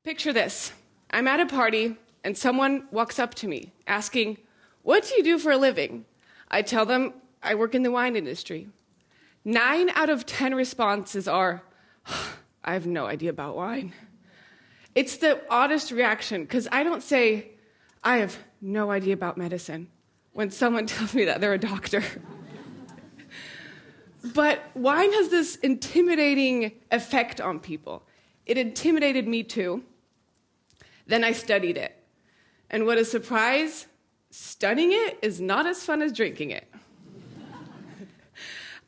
Picture this. I'm at a party, and someone walks up to me asking, "What do you do for a living?" I tell them, "I work in the wine industry." 9 out of 10 responses are, "I have no idea about wine." It's the oddest reaction, because I don't say, "I have no idea about medicine," when someone tells me that they're a doctor. But wine has this intimidating effect on people. It intimidated me too. Then I studied it. And what a surprise, studying it is not as fun as drinking it.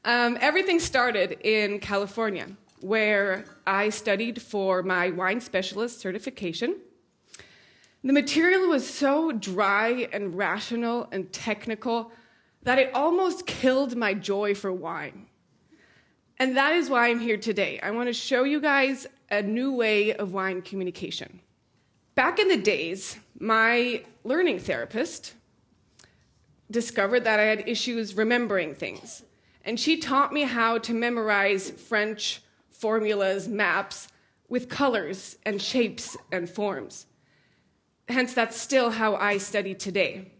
Everything started in California, where I studied for my wine specialist certification. The material was so dry and rational and technical that it almost killed my joy for wine. And that is why I'm here today. I want to show you guys a new way of wine communication. Back in the days, my learning therapist discovered that I had issues remembering things. And she taught me how to memorize French formulas, maps, with colors and shapes and forms. Hence, that's still how I study today.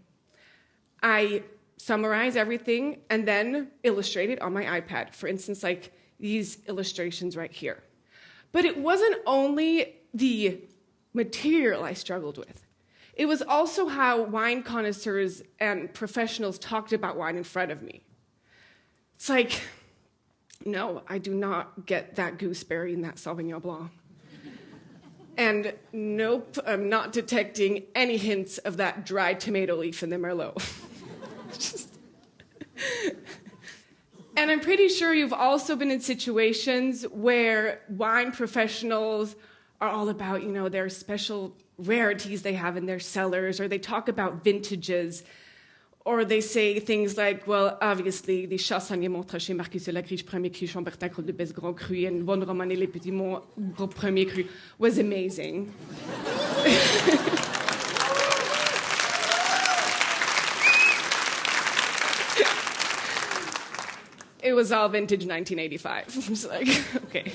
I summarize everything and then illustrate it on my iPad. For instance, like these illustrations right here. But it wasn't only the material I struggled with. It was also how wine connoisseurs and professionals talked about wine in front of me. It's like, no, I do not get that gooseberry in that Sauvignon Blanc. And nope, I'm not detecting any hints of that dried tomato leaf in the Merlot. And I'm pretty sure you've also been in situations where wine professionals are all about, their special rarities they have in their cellars, or they talk about vintages, or they say things like, well, obviously, the Chassagne Montrachet Marquis de la Griche Premier Cru Chambertin Cru de Besse Grand Cru and Von Romanée Les Petits Monts Premier Cru was amazing. It was all vintage 1985. I'm just like, okay.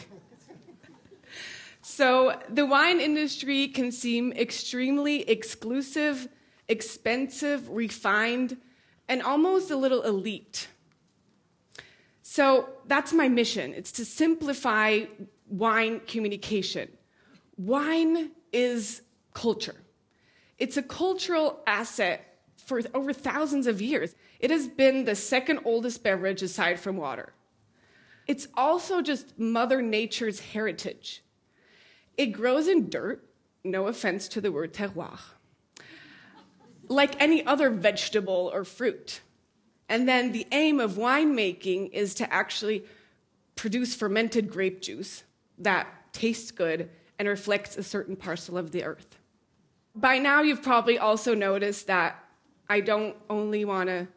So the wine industry can seem extremely exclusive, expensive, refined, and almost a little elite. So that's my mission. It's to simplify wine communication. Wine is culture. It's a cultural asset for over thousands of years. It has been the second oldest beverage aside from water. It's also just Mother Nature's heritage. It grows in dirt, no offense to the word terroir, like any other vegetable or fruit. And then the aim of winemaking is to actually produce fermented grape juice that tastes good and reflects a certain parcel of the earth. By now, you've probably also noticed that I don't only want to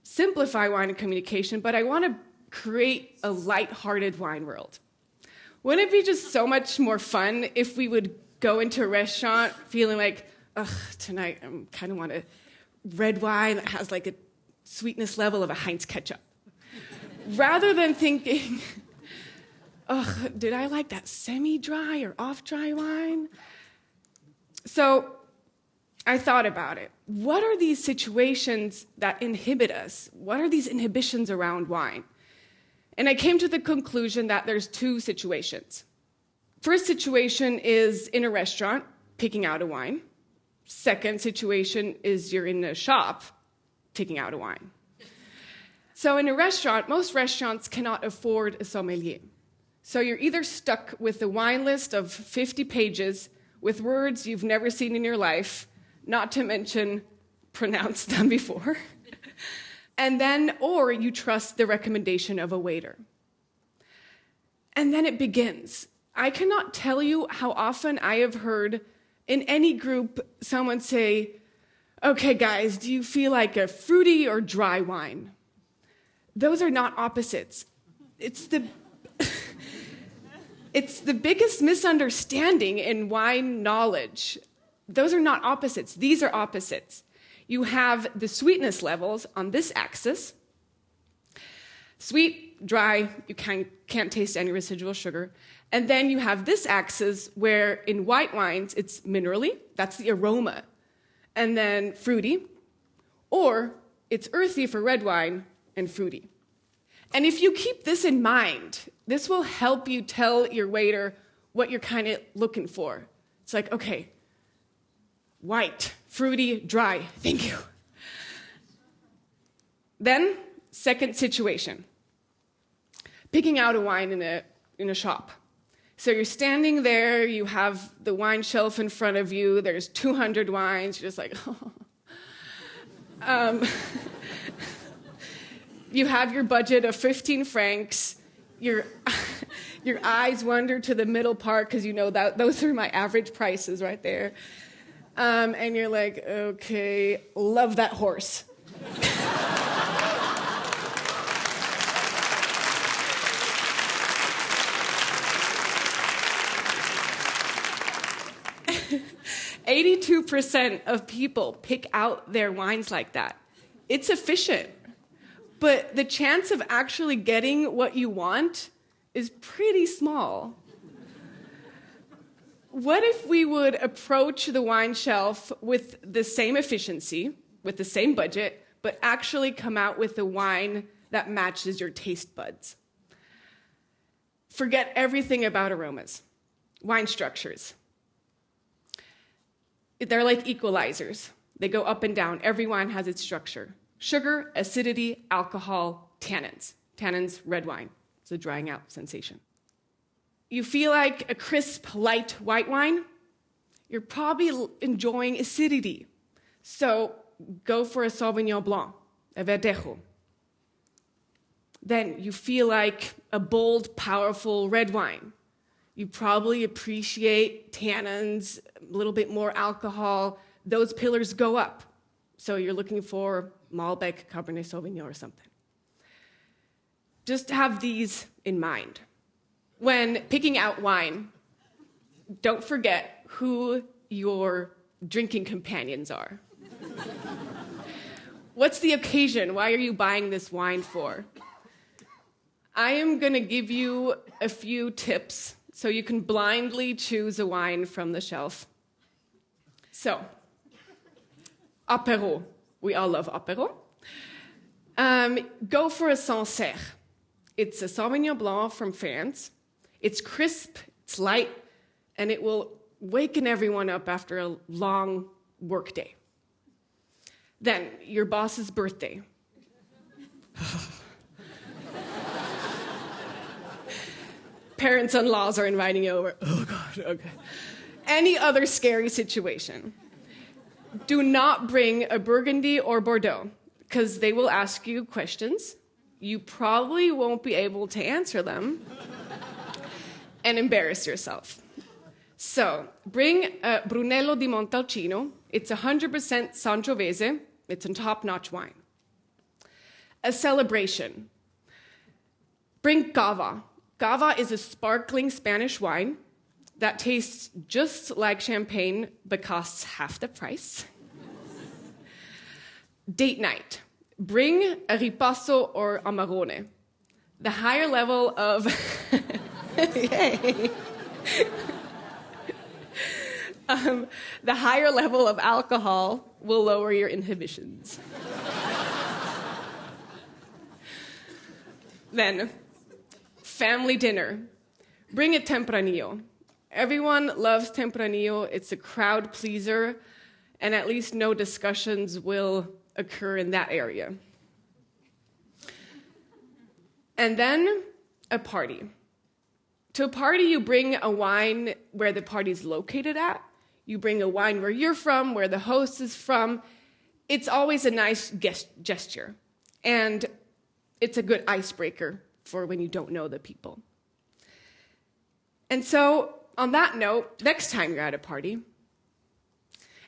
simplify wine and communication, but I want to create a lighthearted wine world. Wouldn't it be just so much more fun if we would go into a restaurant feeling like, ugh, tonight I kind of want a red wine that has like a sweetness level of a Heinz ketchup. Rather than thinking, ugh, did I like that semi-dry or off-dry wine? So I thought about it. What are these situations that inhibit us? What are these inhibitions around wine? And I came to the conclusion that there's 2 situations. First situation is in a restaurant, picking out a wine. Second situation is you're in a shop, picking out a wine. So in a restaurant, most restaurants cannot afford a sommelier. So you're either stuck with a wine list of 50 pages with words you've never seen in your life, not to mention pronounced them before. And then, or you trust the recommendation of a waiter. And then it begins. I cannot tell you how often I have heard in any group someone say, okay, guys, do you feel like a fruity or dry wine? Those are not opposites. It's the biggest misunderstanding in wine knowledge. Those are not opposites. These are opposites. You have the sweetness levels on this axis. Sweet dry, you can't taste any residual sugar. And then you have this axis where in white wines, it's minerally, that's the aroma, and then fruity, or it's earthy for red wine and fruity. And if you keep this in mind, this will help you tell your waiter what you're kind of looking for. It's like, okay, white, fruity, dry, thank you. Then, second situation, picking out a wine in a shop. So you're standing there, you have the wine shelf in front of you, there's 200 wines, you're just like, oh. You have your budget of 15 francs, your eyes wander to the middle part because you know that those are my average prices right there. And you're like, okay, love that horse. 82% of people pick out their wines like that. It's efficient. But the chance of actually getting what you want is pretty small. What if we would approach the wine shelf with the same efficiency, with the same budget, but actually come out with a wine that matches your taste buds? Forget everything about aromas. Wine structures. They're like equalizers. They go up and down. Every wine has its structure. Sugar, acidity, alcohol, tannins. Tannins, red wine. It's a drying out sensation. You feel like a crisp, light white wine? You're probably enjoying acidity. So go for a Sauvignon Blanc, a Verdejo. Then you feel like a bold, powerful red wine. You probably appreciate tannins, a little bit more alcohol. Those pillars go up. So you're looking for Malbec, Cabernet Sauvignon, or something. Just have these in mind. When picking out wine, don't forget who your drinking companions are. What's the occasion? Why are you buying this wine for? I am going to give you a few tips so you can blindly choose a wine from the shelf. So, apéro. We all love apéro. Go for a Sancerre. It's a Sauvignon Blanc from France. It's crisp, it's light, and it will waken everyone up after a long work day. Then, your boss's birthday. Parents-in-laws are inviting you over. Oh, God, okay. Any other scary situation. Do not bring a Burgundy or Bordeaux, because they will ask you questions. You probably won't be able to answer them and embarrass yourself. So, bring a Brunello di Montalcino. It's 100% Sangiovese. It's a top-notch wine. A celebration. Bring Cava. Cava is a sparkling Spanish wine that tastes just like champagne but costs half the price. Date night. Bring a Ripasso or Amarone. The higher level of... Yay. The higher level of alcohol will lower your inhibitions. Then, family dinner. Bring a Tempranillo. Everyone loves Tempranillo. It's a crowd pleaser, and at least no discussions will occur in that area. And then, a party. To a party, you bring a wine where the party's located at. You bring a wine where you're from, where the host is from. It's always a nice gesture. And it's a good icebreaker for when you don't know the people. And so, on that note, next time you're at a party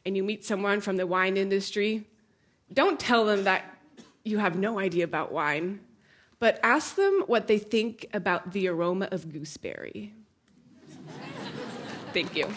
and you meet someone from the wine industry, don't tell them that you have no idea about wine, but ask them what they think about the aroma of gooseberry. Thank you.